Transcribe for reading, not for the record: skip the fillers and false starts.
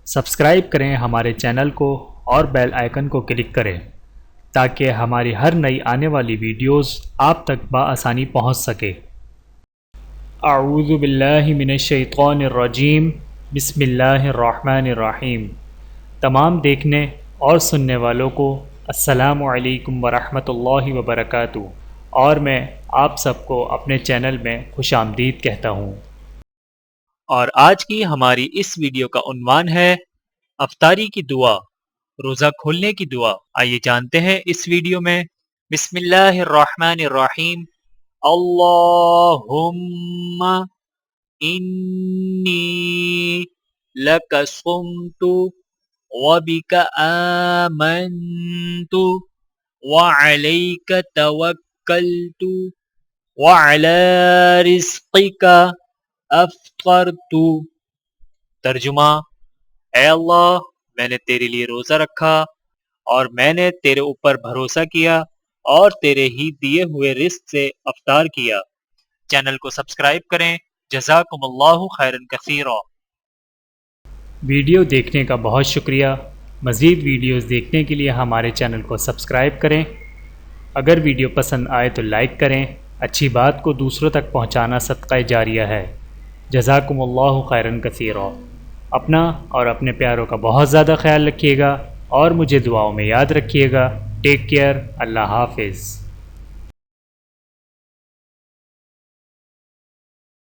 Subscribe کریں ہمارے channel کو اور بیل آئیکن کو کلک کریں تاکہ ہماری ہر نئی آنے والی ویڈیوز آپ تک بآسانی پہنچ سکے۔ اعوذ باللہ من الشیطان الرجیم، بسم اللہ الرحمن الرحیم۔ تمام دیکھنے اور سننے والوں کو السلام علیکم ورحمۃ اللہ وبرکاتہ، اور میں آپ سب کو اپنے چینل میں خوش آمدید کہتا ہوں۔ اور آج کی ہماری اس ویڈیو کا عنوان ہے افطاری کی دعا، روزہ کھولنے کی دعا۔ آئیے جانتے ہیں اس ویڈیو میں۔ بسم اللہ الرحمن الرحیم۔ اللہم انی لک صمت وبک آمنت وعلیک توکلت وعلی رزقک افطرت۔ ترجمہ: اے اللہ، میں نے تیرے لیے روزہ رکھا اور میں نے تیرے اوپر بھروسہ کیا اور تیرے ہی دیے ہوئے رزق سے افطار کیا۔ چینل کو سبسکرائب کریں۔ جزاکم اللہ خیرا کثیرا۔ ویڈیو دیکھنے کا بہت شکریہ۔ مزید ویڈیوز دیکھنے کے لیے ہمارے چینل کو سبسکرائب کریں۔ اگر ویڈیو پسند آئے تو لائک کریں۔ اچھی بات کو دوسروں تک پہنچانا صدقہ جاریہ ہے۔ جزاکم اللہ خیرا کثیرا۔ اپنا اور اپنے پیاروں کا بہت زیادہ خیال رکھیے گا اور مجھے دعاؤں میں یاد رکھیے گا۔ Take care. اللہ حافظ۔